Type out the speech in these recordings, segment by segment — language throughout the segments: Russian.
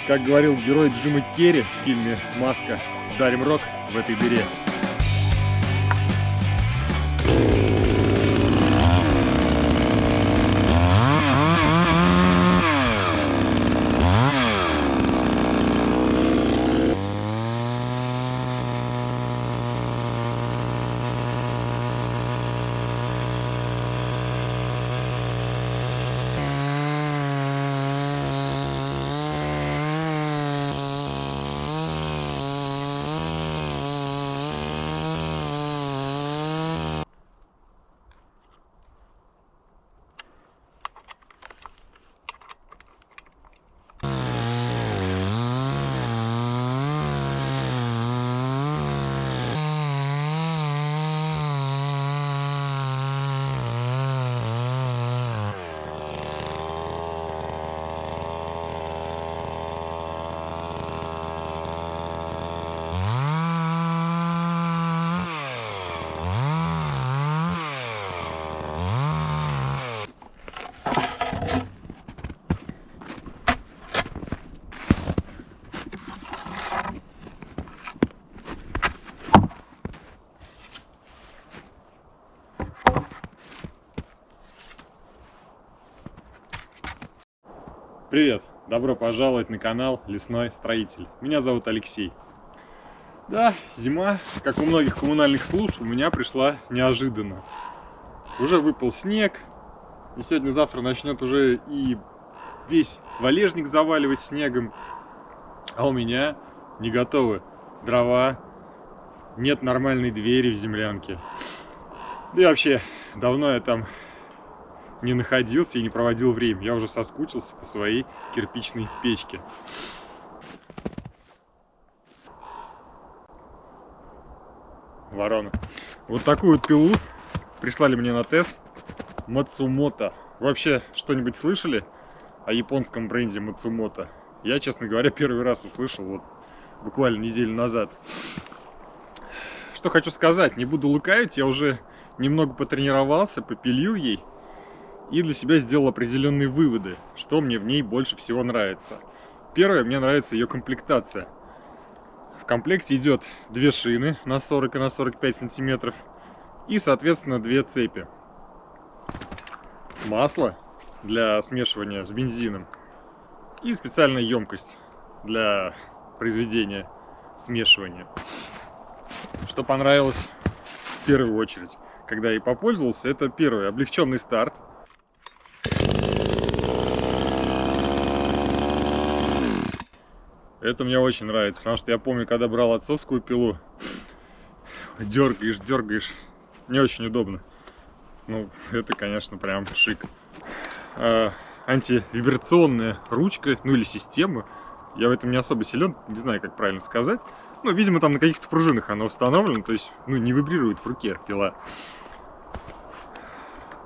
Как говорил герой Джима Керри в фильме «Маска», дарим рок в этой дыре. Привет! Добро пожаловать на канал Лесной Строитель. Меня зовут Алексей. Да, зима, как у многих коммунальных служб, у меня пришла неожиданно. Уже выпал снег, и сегодня-завтра начнет уже и весь валежник заваливать снегом. А у меня не готовы дрова, нет нормальной двери в землянке. Да и вообще, давно я там не находился и не проводил время. Я уже соскучился по своей кирпичной печке. Ворона. Вот такую вот пилу прислали мне на тест Matsumoto. Вообще, что-нибудь слышали о японском бренде Matsumoto? Я, честно говоря, первый раз услышал вот буквально неделю назад. Что хочу сказать, не буду лукавить, я уже немного потренировался, попилил ей и для себя сделал определенные выводы, что мне в ней больше всего нравится. Первое, мне нравится ее комплектация. В комплекте идет две шины на 40 и на 45 сантиметров и, соответственно, две цепи. Масло для смешивания с бензином и специальная емкость для произведения смешивания. Что понравилось в первую очередь, когда я ей попользовался, это первый облегченный старт. Это мне очень нравится, потому что я помню, когда брал отцовскую пилу, дергаешь, не очень удобно. Ну, это, конечно, прям шик. Антивибрационная ручка, ну или система, я в этом не особо силен, не знаю, как правильно сказать. Ну, видимо, там на каких-то пружинах она установлена, то есть, ну, не вибрирует в руке пила.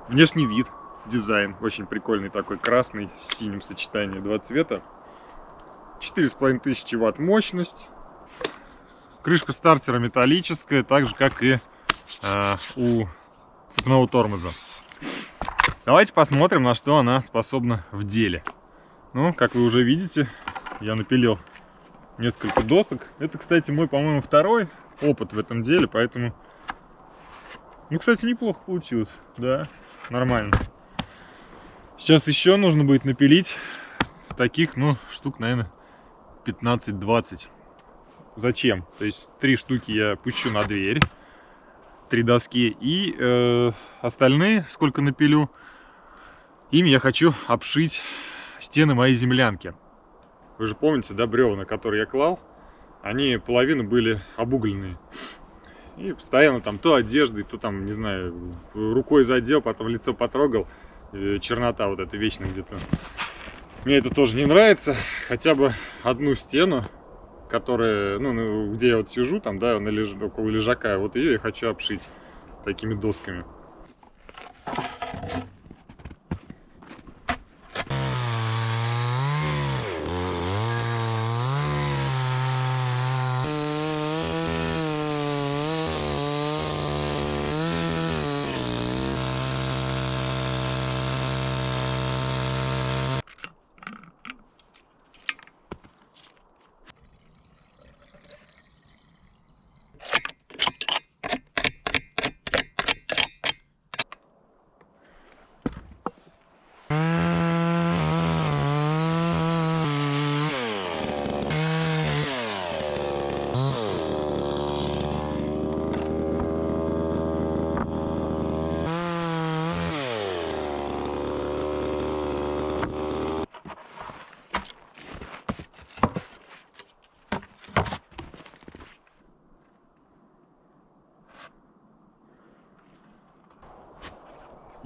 Внешний вид, дизайн очень прикольный такой, красный с синим сочетание, два цвета. 4500 ватт мощность. Крышка стартера металлическая, так же как и у цепного тормоза. Давайте посмотрим, на что она способна в деле. Ну, как вы уже видите, я напилил несколько досок. Это, кстати, мой, по-моему, второй опыт в этом деле, поэтому... Ну, кстати, неплохо получилось. Да, нормально. Сейчас еще нужно будет напилить таких, ну, штук, наверное, 15-20. Зачем? То есть 3 штуки я пущу на дверь, 3 доски, и остальные, сколько напилю, ими я хочу обшить стены моей землянки. Вы же помните, да, бревна, которые я клал, они половину были обугленные. И постоянно там то одеждой, то там, не знаю, рукой задел, потом лицо потрогал, чернота вот эта вечная где-то. Мне это тоже не нравится. Хотя бы одну стену, которая, ну, где я вот сижу, там, да, около лежака, вот ее я хочу обшить такими досками.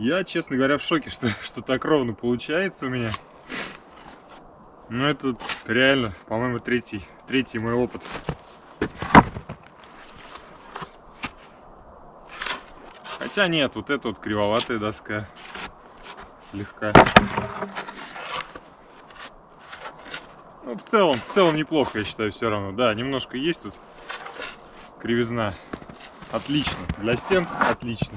Я, честно говоря, в шоке, что так ровно получается у меня. Ну, это реально, по-моему, третий мой опыт. Хотя нет, вот эта вот кривоватая доска. Слегка. Ну, в целом неплохо, я считаю, все равно. Да, немножко есть тут кривизна. Отлично. Для стен отлично.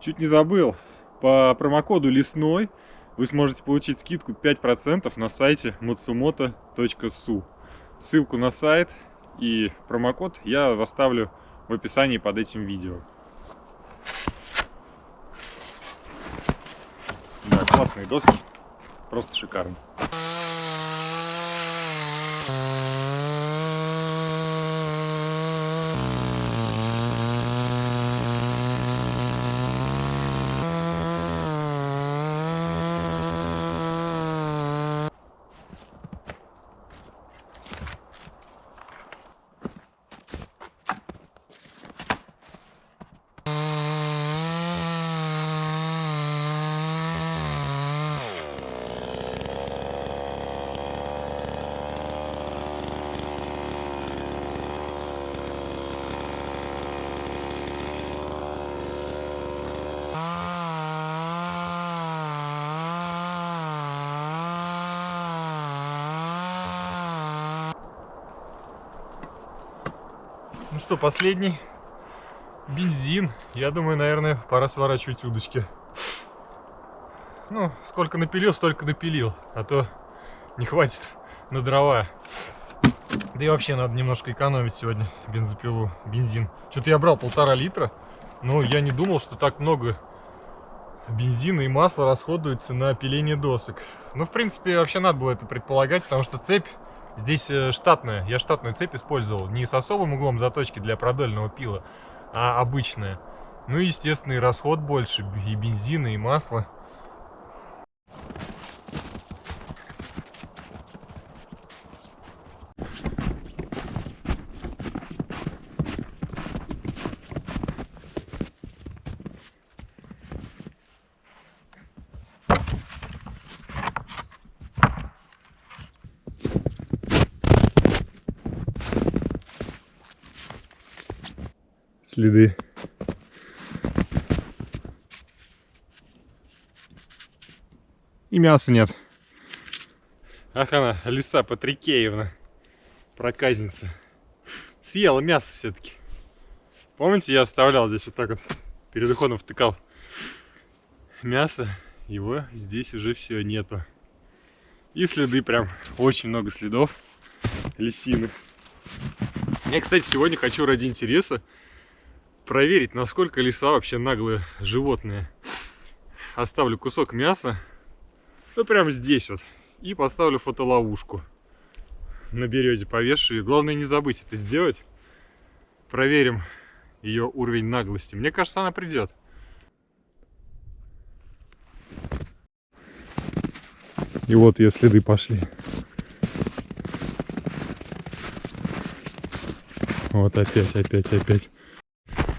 Чуть не забыл. По промокоду Лесной вы сможете получить скидку 5% на сайте matsumoto.su. Ссылку на сайт и промокод я оставлю в описании под этим видео. Да, классные доски. Просто шикарно. Ну что, последний бензин. Я думаю, наверное, пора сворачивать удочки. Ну, сколько напилил, столько напилил. А то не хватит на дрова. Да и вообще надо немножко экономить сегодня бензопилу, бензин. Что-то я брал 1,5 литра, но я не думал, что так много бензина и масла расходуется на пиление досок. Ну, в принципе, вообще надо было это предполагать, потому что цепь здесь штатная. Я штатную цепь использовал. Не с особым углом заточки для продольного пила, а обычная. Ну и, естественно, и расход больше, и бензина, и масла. Следы. И мяса нет. Ах, она, Лиса Патрикеевна, проказница, съела мясо все-таки. Помните, я оставлял здесь вот так вот, перед уходом втыкал мясо, его здесь уже все нету. И следы, прям очень много следов лисины. Я, кстати, сегодня хочу ради интереса проверить, насколько лиса вообще наглое животное. Оставлю кусок мяса, ну прямо здесь вот, и поставлю фотоловушку на березе, повешу ее. Главное не забыть это сделать. Проверим ее уровень наглости. Мне кажется, она придет. И вот ее следы пошли. Вот опять.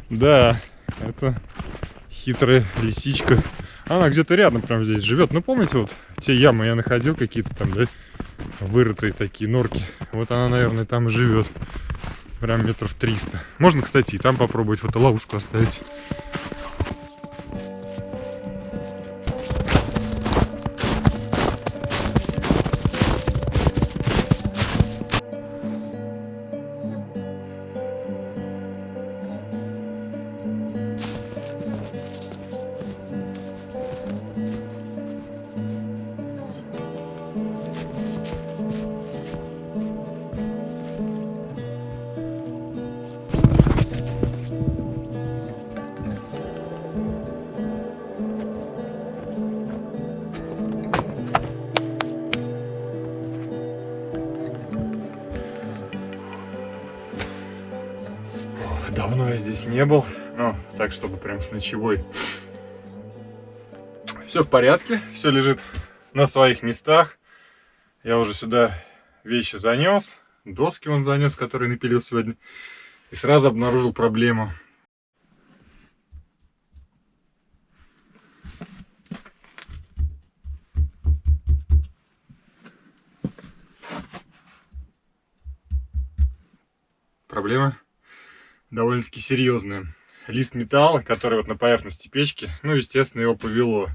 Да, это хитрая лисичка. Она где-то рядом прям здесь живет. Ну, помните, вот те ямы я находил какие-то там, да, вырытые такие норки. Вот она, наверное, там и живет. Прям метров 300. Можно, кстати, и там попробовать фотоловушку оставить. Давно я здесь не был, ну, так, чтобы прям с ночевой. Все в порядке, все лежит на своих местах. Я уже сюда вещи занес, доски он занес, которые напилил сегодня. И сразу обнаружил проблему. проблема довольно-таки серьезная. Лист металла, который вот на поверхности печки, ну, естественно, его повело.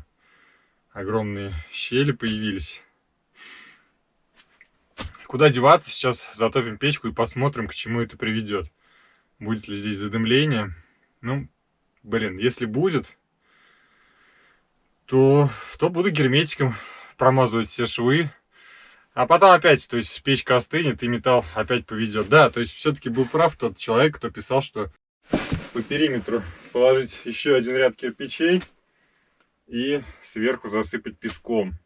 Огромные щели появились. Куда деваться? Сейчас затопим печку и посмотрим, к чему это приведет. Будет ли здесь задымление? Ну, блин, если будет, то буду герметиком промазывать все швы. А потом опять, то есть печка остынет и металл опять поведет. Да, то есть все-таки был прав тот человек, кто писал, что по периметру положить еще один ряд кирпичей и сверху засыпать песком.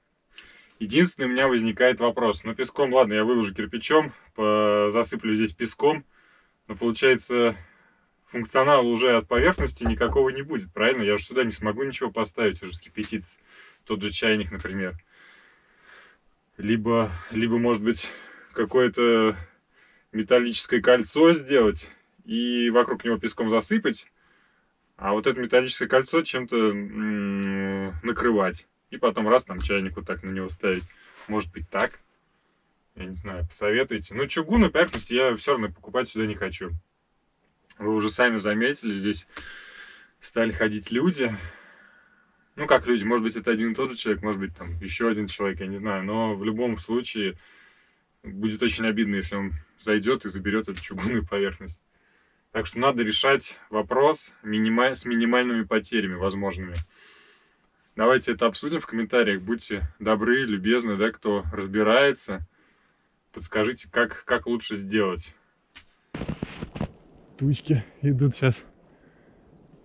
Единственный у меня возникает вопрос. Ну, песком, ладно, я выложу кирпичом, засыплю здесь песком, но получается функционала уже от поверхности никакого не будет, правильно? Я же сюда не смогу ничего поставить, уже скипятиться. Тот же чайник, например. Либо может быть, какое-то металлическое кольцо сделать и вокруг него песком засыпать, а вот это металлическое кольцо чем-то накрывать. И потом раз там чайник вот так на него ставить. Может быть так? Я не знаю, посоветуйте. Ну, чугунную поверхность я все равно покупать сюда не хочу. Вы уже сами заметили, здесь стали ходить люди. Ну, как люди, может быть, это один и тот же человек, может быть, там еще один человек, я не знаю. Но в любом случае будет очень обидно, если он зайдет и заберет эту чугунную поверхность. Так что надо решать вопрос с минимальными потерями возможными. Давайте это обсудим в комментариях. Будьте добры, любезны, да, кто разбирается. Подскажите, как лучше сделать. Тучки идут сейчас.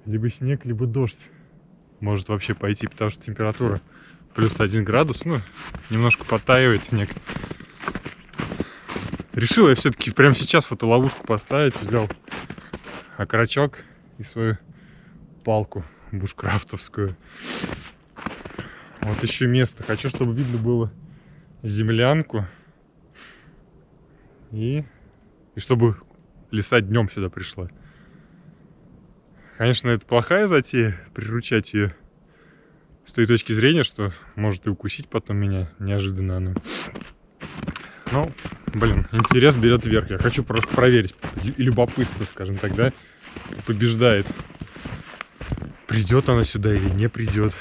Либо снег, либо дождь. Может вообще пойти, потому что температура плюс 1 градус. Ну, немножко подтаивает снег. Решил я все-таки прямо сейчас фотоловушку поставить. Взял окорочок и свою палку бушкрафтовскую. Вот еще место. Хочу, чтобы видно было землянку. И чтобы лиса днем сюда пришла. Конечно, это плохая затея, приручать ее с той точки зрения, что может и укусить потом меня неожиданно она. Ну, блин, интерес берет вверх. Я хочу просто проверить. И любопытство, скажем так, да, побеждает. Придет она сюда или не придет.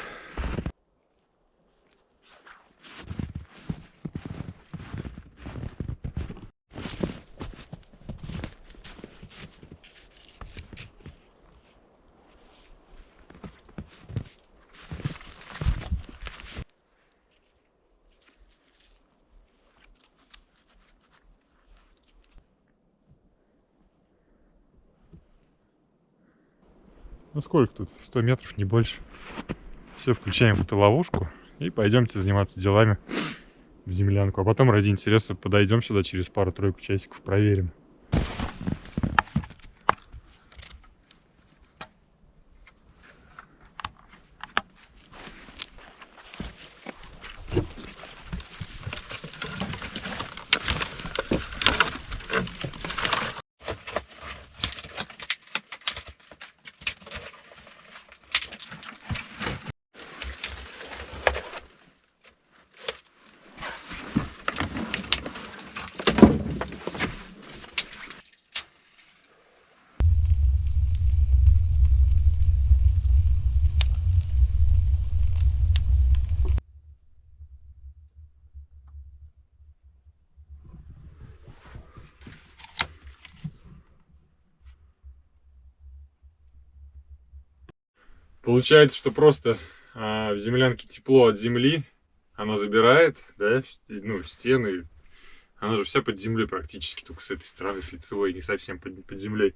Ну сколько тут? 100 метров, не больше. Все, включаем фотоловушку и пойдемте заниматься делами в землянку. А потом ради интереса подойдем сюда через пару-тройку часиков, проверим. Получается, что просто в землянке тепло от земли, она забирает, да, ну, стены. Она же вся под землей практически, только с этой стороны, с лицевой, не совсем под землей.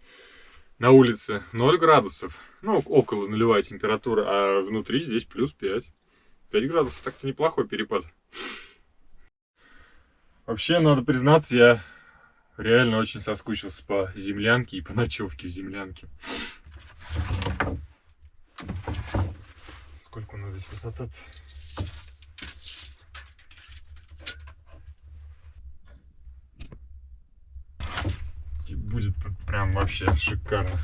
На улице 0 градусов, ну, около нулевая температура, а внутри здесь плюс 5. 5 градусов, так-то неплохой перепад. Вообще, надо признаться, я реально очень соскучился по землянке и по ночевке в землянке. Сколько у нас здесь высота-то? И будет прям вообще шикарно.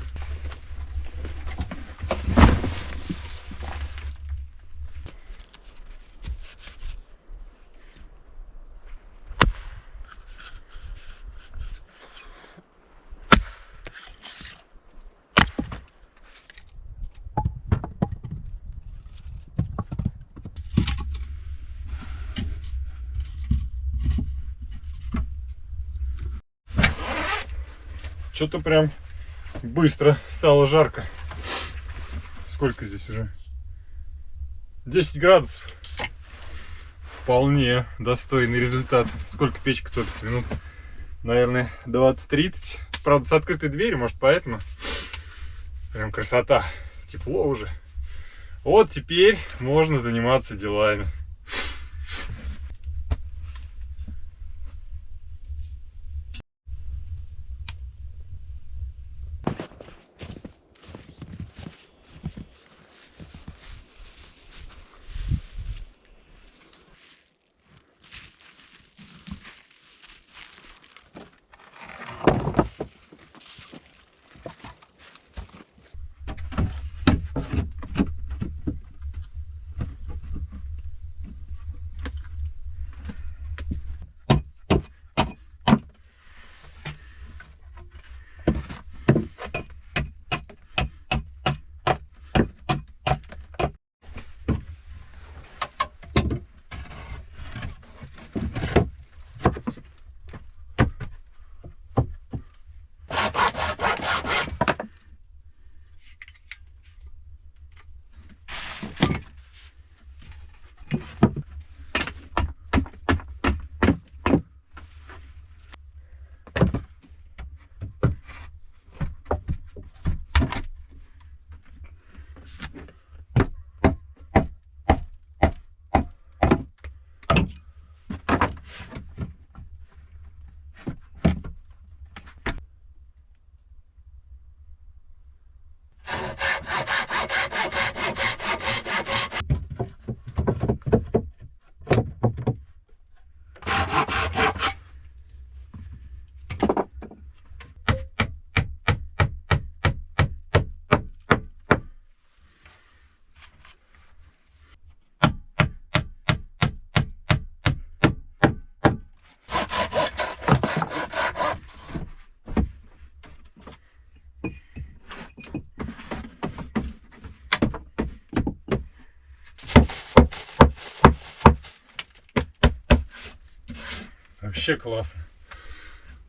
что-то прям быстро стало жарко. Сколько здесь уже? 10 градусов. Вполне достойный результат. Сколько печка топится? Минут, наверное, 20-30. Правда, с открытой дверью, может, поэтому. Прям красота. Тепло уже. Вот теперь можно заниматься делами. Вообще классно.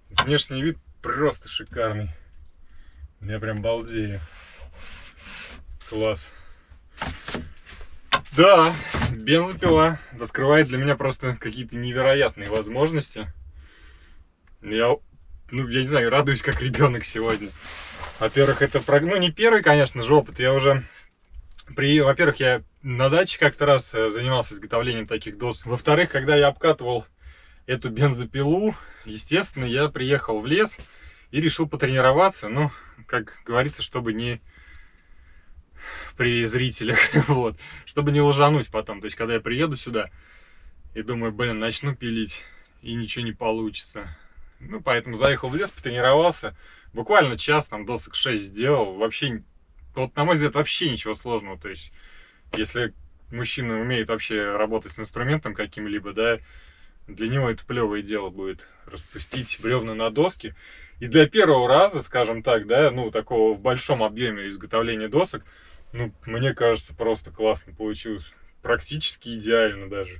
Внешний вид просто шикарный. Я прям балдею. Класс. Да, бензопила открывает для меня просто какие-то невероятные возможности. Я не знаю, радуюсь как ребенок сегодня. Во-первых, это, не первый, конечно же, опыт. Я уже во-первых, я на даче как-то раз занимался изготовлением таких досок. Во-вторых, когда я обкатывал эту бензопилу, естественно, я приехал в лес и решил потренироваться. Ну, как говорится, чтобы не при зрителях, вот, чтобы не лажануть потом. То есть, когда я приеду сюда и думаю, блин, начну пилить, и ничего не получится. Ну, поэтому заехал в лес, потренировался. Буквально час, там, досок 6 сделал. Вообще, вот, на мой взгляд, вообще ничего сложного. То есть, если мужчина умеет вообще работать с инструментом каким-либо, да, для него это плевое дело будет распустить бревна на доски. И для первого раза, скажем так, да, ну, такого в большом объеме изготовления досок, ну, мне кажется, просто классно получилось. Практически идеально даже.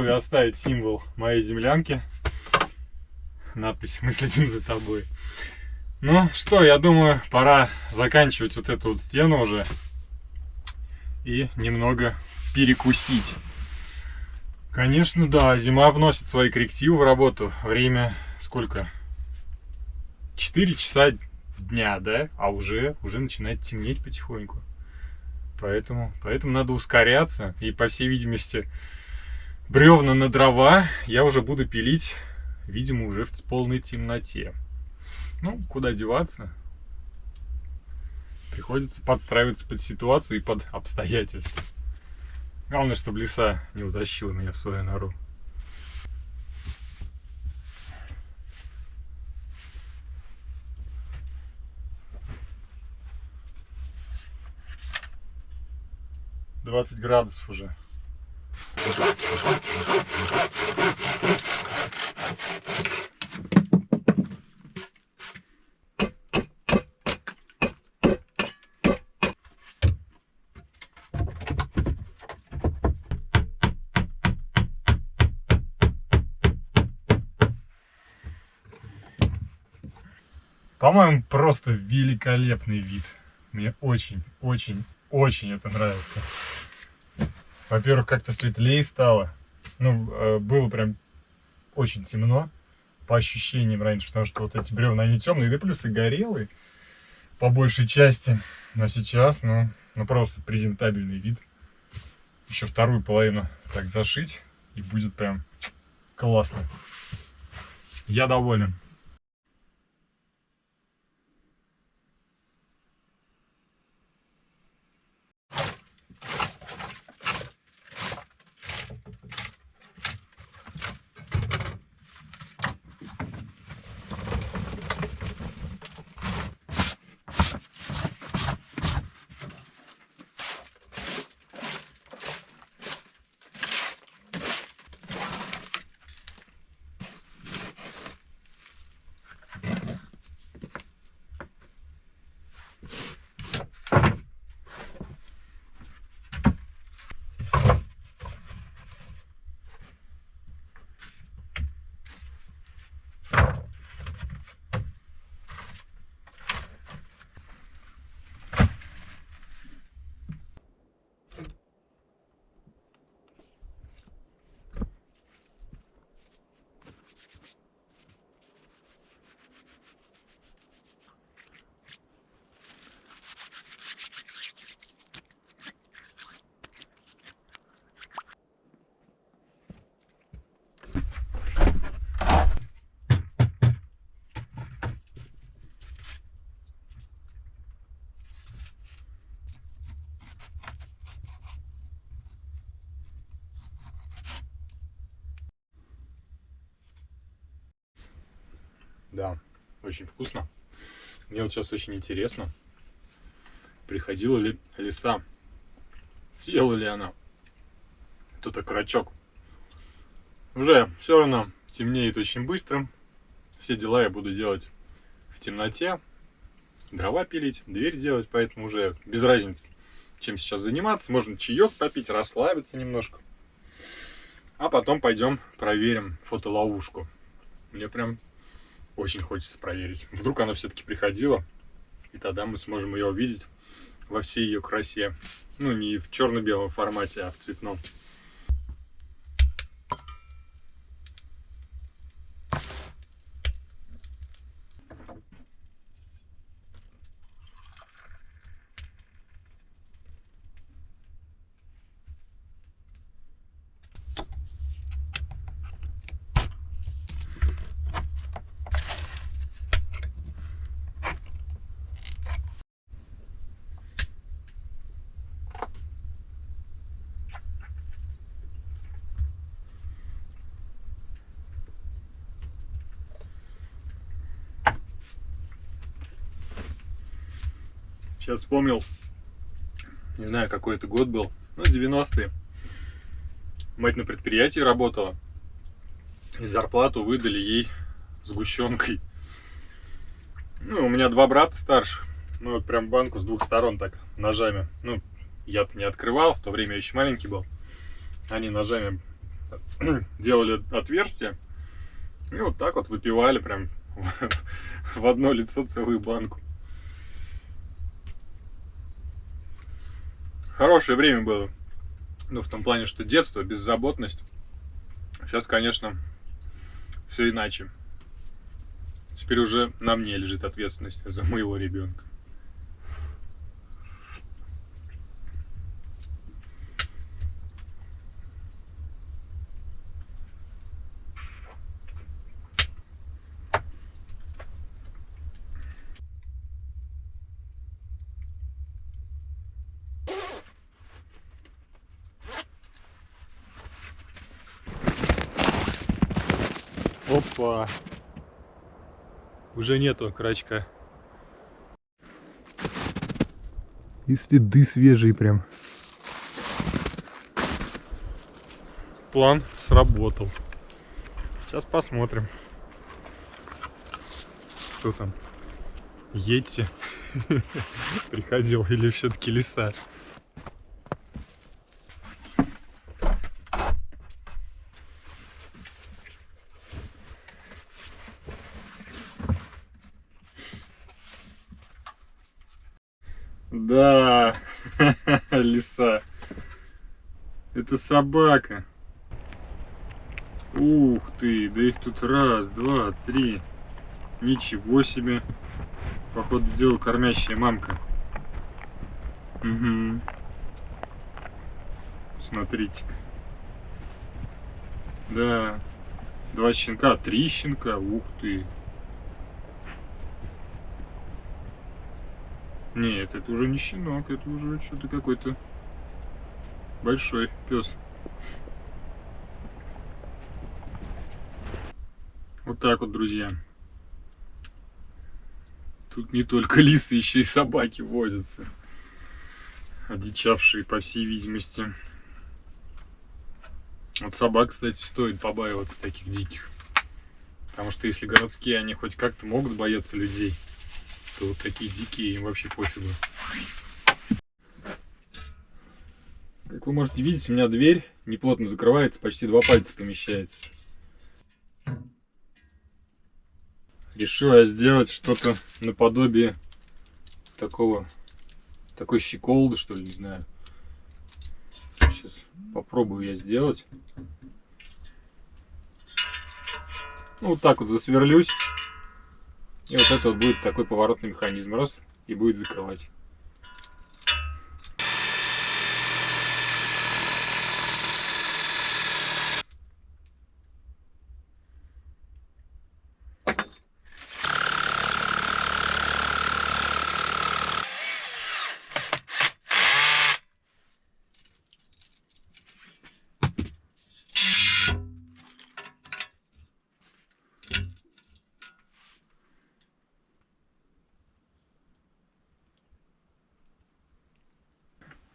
решил я оставить символ моей землянки. Надпись «Мы следим за тобой». Ну что, я думаю, пора заканчивать вот эту вот стену уже и немного перекусить. Конечно, да, зима вносит свои коррективы в работу. Время сколько? 4 часа дня, да? А уже начинает темнеть потихоньку. Поэтому надо ускоряться. И, по всей видимости, бревна на дрова я уже буду пилить, видимо, уже в полной темноте. Ну, куда деваться? Приходится подстраиваться под ситуацию и под обстоятельства. Главное, чтобы лиса не утащила меня в свою нору. «20 градусов уже». По-моему, просто великолепный вид. Мне очень это нравится. Во-первых, как-то светлее стало. Ну, было прям очень темно, по ощущениям раньше, потому что вот эти бревна, они темные, да плюс и горелые, по большей части. Но сейчас, ну просто презентабельный вид. Еще вторую половину так зашить, и будет прям классно. Я доволен. Да, очень вкусно. Мне вот сейчас очень интересно, приходила ли лиса, съела ли она тот окорочок. Уже все равно темнеет очень быстро. Все дела я буду делать в темноте. Дрова пилить, дверь делать, поэтому уже без разницы, чем сейчас заниматься. Можно чаек попить, расслабиться немножко. А потом пойдем проверим фотоловушку. Мне прям очень хочется проверить. Вдруг она все-таки приходила, и тогда мы сможем ее увидеть во всей ее красе. Ну, не в черно-белом формате, а в цветном. Сейчас вспомнил, не знаю, какой это год был, ну, 90-е. Мать на предприятии работала, и зарплату выдали ей сгущенкой. Ну, у меня 2 брата старших, ну, вот прям банку с 2 сторон так, ножами. Ну, я-то не открывал, в то время я еще маленький был. Они ножами делали отверстие и вот так вот выпивали прям в одно лицо целую банку. Хорошее время было. Ну, в том плане, что детство, беззаботность. Сейчас, конечно, все иначе. Теперь уже на мне лежит ответственность за моего ребенка. Опа! Уже нету крачка. И следы свежие прям. План сработал. Сейчас посмотрим. Что там? Йети приходил или все-таки лиса? Да, лиса. Это собака. Ух ты, да их тут раз, два, три. Ничего себе. Походу дела кормящая мамка. Угу. Смотрите-ка. Да. 2 щенка, 3 щенка. Ух ты. Нет, это уже не щенок, это уже что-то какой-то большой пес. Вот так вот, друзья. Тут не только лисы, еще и собаки водятся. Одичавшие, по всей видимости. Вот собак, кстати, стоит побаиваться таких диких. Потому что если городские, они хоть как-то могут бояться людей, то вот такие дикие им вообще пофигу. Как вы можете видеть, у меня дверь неплотно закрывается, почти 2 пальца помещается. Решил я сделать что-то наподобие такой щеколды, что ли, не знаю. Сейчас попробую я сделать. Ну, вот так вот засверлюсь. И вот это вот будет такой поворотный механизм. Раз, и будет закрывать.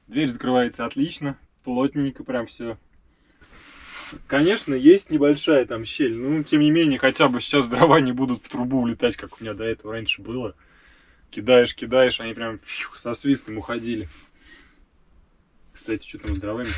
Дверь закрывается отлично, плотненько прям все. Конечно, есть небольшая там щель, но тем не менее, хотя бы сейчас дрова не будут в трубу улетать, как у меня до этого раньше было. Кидаешь, кидаешь, они прям со свистом уходили. Кстати, что там с дровами-то?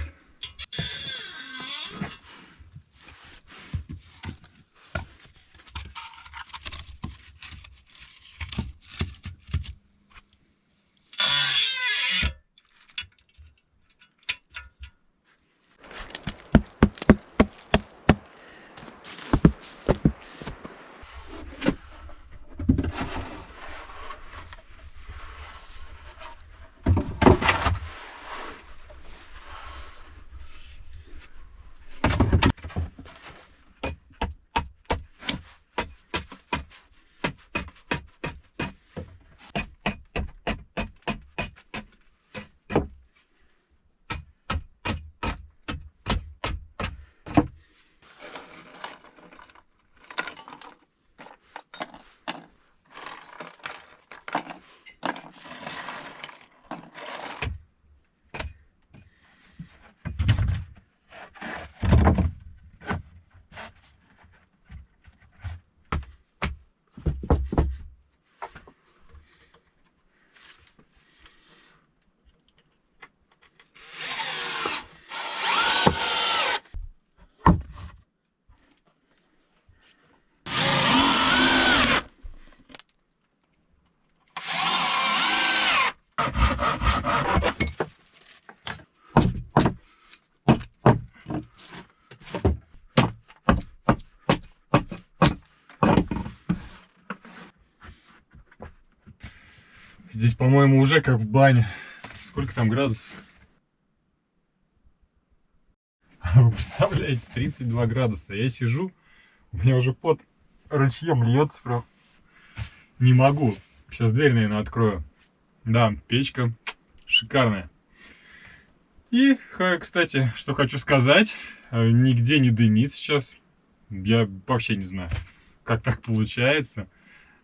Здесь, по-моему, уже как в бане. Сколько там градусов? Вы представляете, 32 градуса. Я сижу, у меня уже пот ручьем льется прям. Не могу. Сейчас дверь, наверное, открою. Да, печка шикарная. И, кстати, что хочу сказать, нигде не дымит сейчас. Я вообще не знаю, как так получается.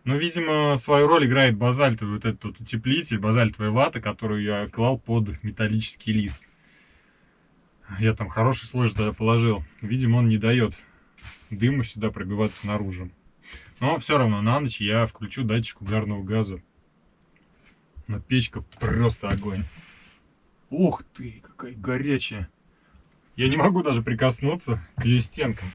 Но, видимо, свою роль играет базальтовый вот этот вот утеплитель, базальтовая вата, которую я клал под металлический лист. Я там хороший слой тогда положил. Видимо, он не дает дыму сюда пробиваться наружу. Но все равно на ночь я включу датчик угарного газа. Но печка просто огонь. Ух ты, какая горячая. Я не могу даже прикоснуться к ее стенкам.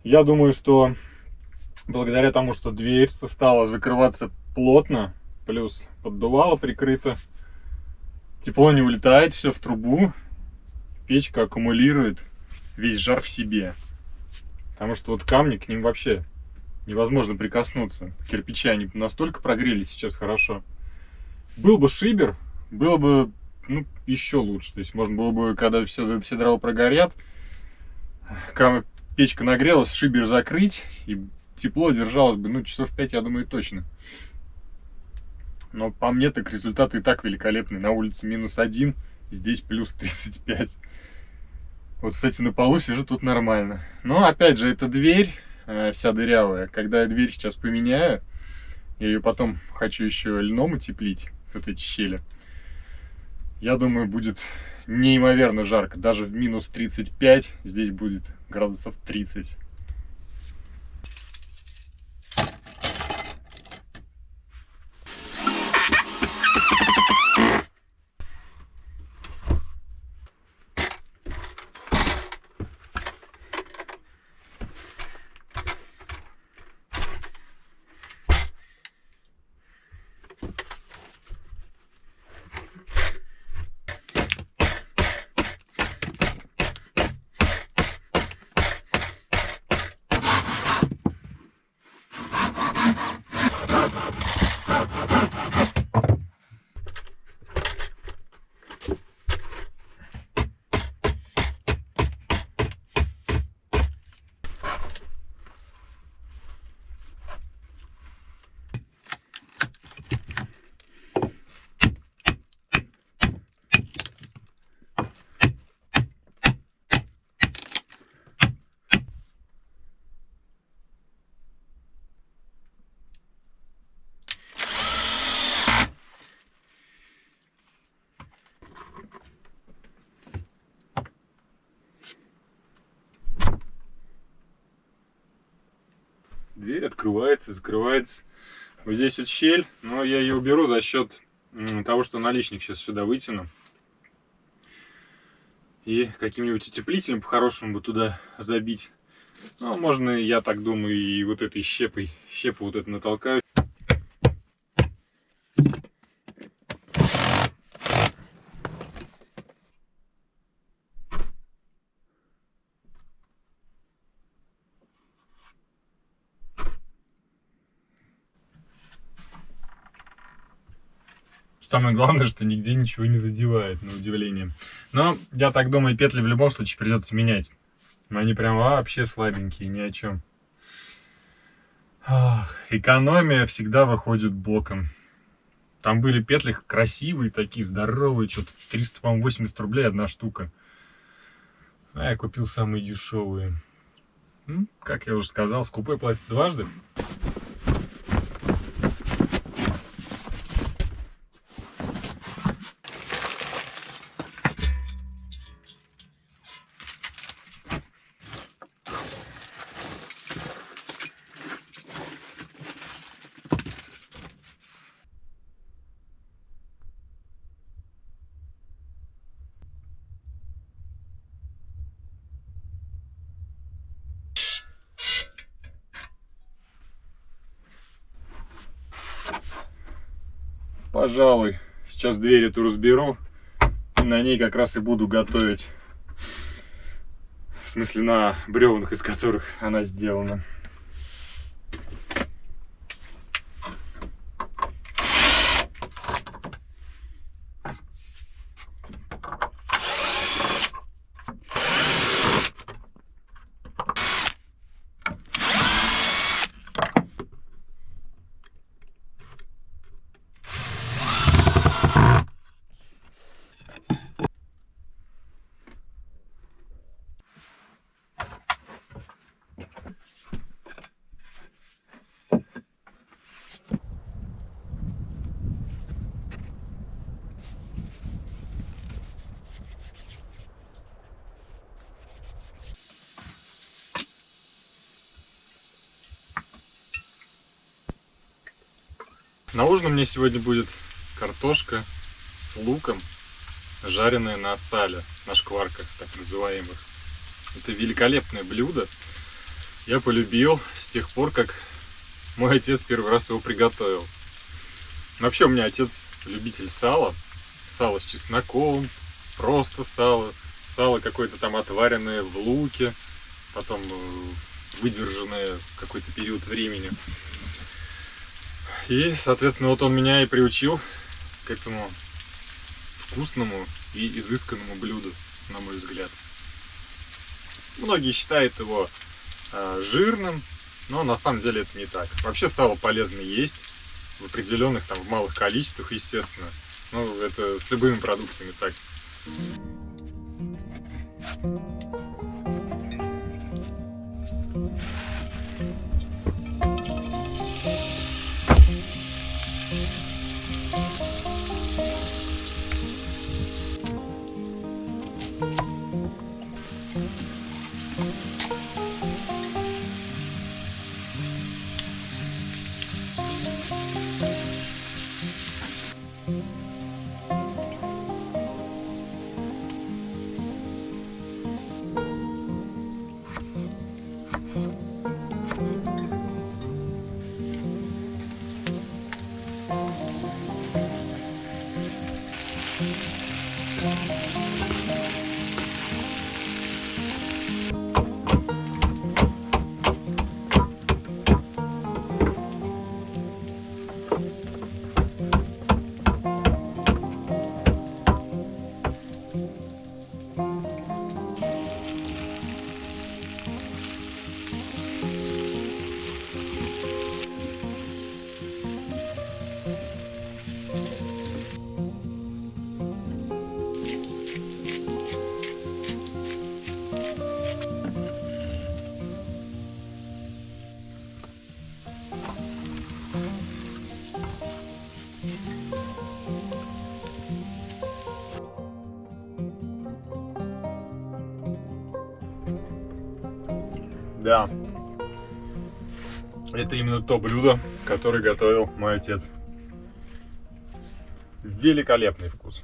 Я думаю, что благодаря тому, что дверь стала закрываться плотно, плюс поддувало прикрыто, тепло не улетает все в трубу, печка аккумулирует весь жар в себе. Потому что вот камни, к ним вообще невозможно прикоснуться. Кирпичи, они настолько прогрелись сейчас хорошо. Был бы шибер, было бы еще лучше. То есть можно было бы, когда все дрова прогорят, печка нагрелась, шибер закрыть, и тепло держалось бы, часов 5, я думаю, точно. Но по мне так результаты и так великолепные. На улице -1, здесь плюс 35. Вот, кстати, на полу сижу тут нормально. Но, опять же, эта дверь вся дырявая. Когда я дверь сейчас поменяю, я ее потом хочу еще льном утеплить, вот эти щели. Я думаю, будет неимоверно жарко. Даже в -35 здесь будет градусов 30. Дверь открывается, закрывается. Вот здесь вот щель, но я ее уберу за счет того, что наличник сейчас сюда вытяну. И каким-нибудь утеплителем по-хорошему бы туда забить. Ну, можно, я так думаю, и вот этой щепу вот эту натолкаю. Самое главное, что нигде ничего не задевает, на удивление. Но, я так думаю, петли в любом случае придется менять. Они прям вообще слабенькие, ни о чем. Ах, экономия всегда выходит боком. Там были петли красивые такие, здоровые, что-то 380 рублей одна штука. А я купил самые дешевые. Как я уже сказал, скупой платит дважды. Пожалуй, сейчас дверь эту разберу. И на ней как раз и буду готовить. В смысле, на бревнах, из которых она сделана. На ужин у меня сегодня будет картошка с луком, жареная на сале, на шкварках так называемых. Это великолепное блюдо. Я полюбил с тех пор, как мой отец первый раз его приготовил. Вообще у меня отец любитель сала. Сало с чесноком, просто сало. Сало какое-то там отваренное в луке, потом выдержанное какой-то период времени. И, соответственно, вот он меня и приучил к этому вкусному и изысканному блюду, на мой взгляд. Многие считают его жирным, но на самом деле это не так. Вообще сало полезно есть, в определенных, там, в малых количествах, естественно. Ну, это с любыми продуктами так. Да, это именно то блюдо, которое готовил мой отец. Великолепный вкус.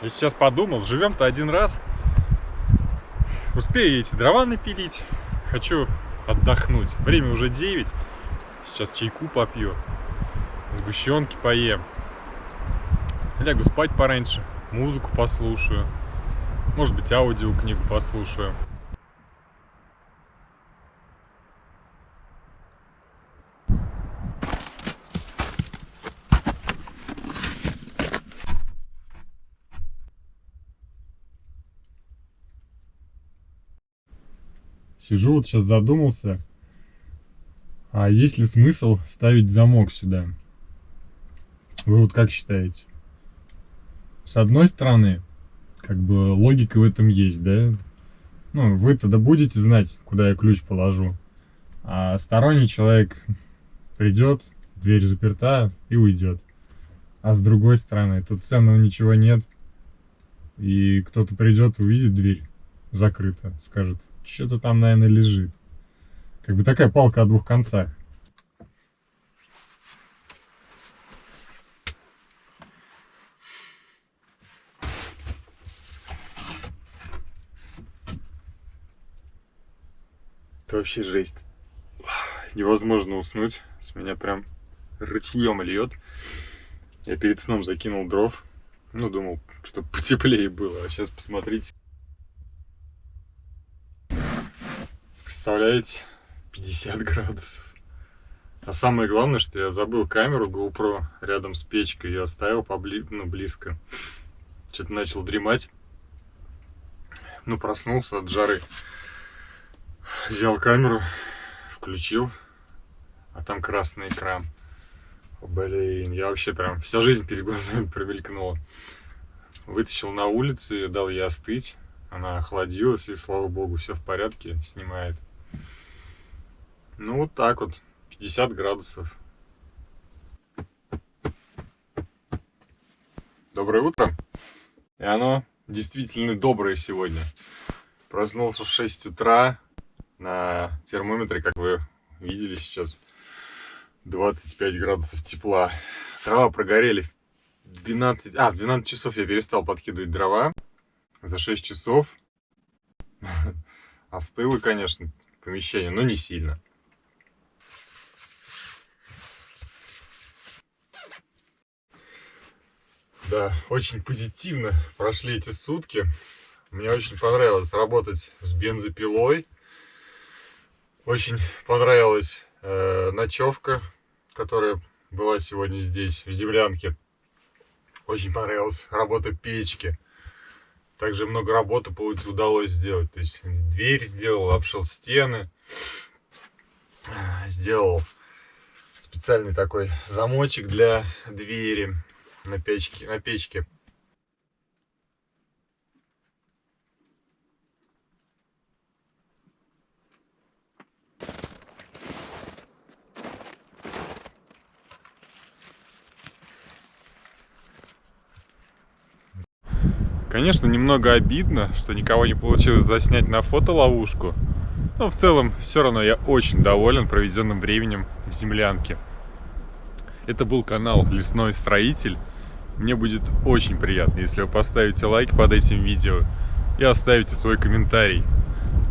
Я сейчас подумал, живем-то один раз. Успею эти дрова напилить. Хочу отдохнуть. Время уже 9. Сейчас чайку попью. Сгущенки поем. Лягу спать пораньше. Музыку послушаю. Может быть, аудиокнигу послушаю. Сижу, вот сейчас задумался, а есть ли смысл ставить замок сюда? Вы вот как считаете? С одной стороны, как бы логика в этом есть, да? Ну, вы тогда будете знать, куда я ключ положу, а сторонний человек придет, дверь заперта и уйдет. А с другой стороны, тут ценного ничего нет, и кто-то придет, увидит дверь закрыта, скажет, что-то там, наверное, лежит. Как бы такая палка о двух концах. Это вообще жесть. Невозможно уснуть. С меня прям ручьем льет. Я перед сном закинул дров. Ну, думал, чтобы потеплее было. А сейчас посмотрите. Представляете? 50 градусов. А самое главное, что я забыл камеру GoPro рядом с печкой. Я оставил близко. Что-то начал дремать. Ну, проснулся от жары. Взял камеру, включил. А там красный экран. Блин, я вообще прям... Вся жизнь перед глазами промелькнула. Вытащил на улицу, ее дал ей остыть. Она охладилась, и, слава богу, все в порядке, снимает. Ну, вот так вот. 50 градусов. Доброе утро. И оно действительно доброе сегодня. Проснулся в 6 утра. На термометре, как вы видели сейчас, 25 градусов тепла. Дрова прогорели в 12 часов я перестал подкидывать дрова. За 6 часов остыло, конечно, помещение, но не сильно. Да, очень позитивно прошли эти сутки. Мне очень понравилось работать с бензопилой. Очень понравилась ночевка, которая была сегодня здесь, в землянке. Очень понравилась работа печки. Также много работы удалось сделать. То есть дверь сделал, обшил стены. Сделал специальный такой замочек для двери на печке. Конечно, немного обидно, что никого не получилось заснять на фотоловушку. Но в целом, все равно я очень доволен проведенным временем в землянке. Это был канал Лесной Строитель. Мне будет очень приятно, если вы поставите лайк под этим видео и оставите свой комментарий.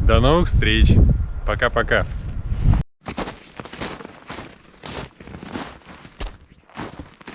До новых встреч! Пока-пока!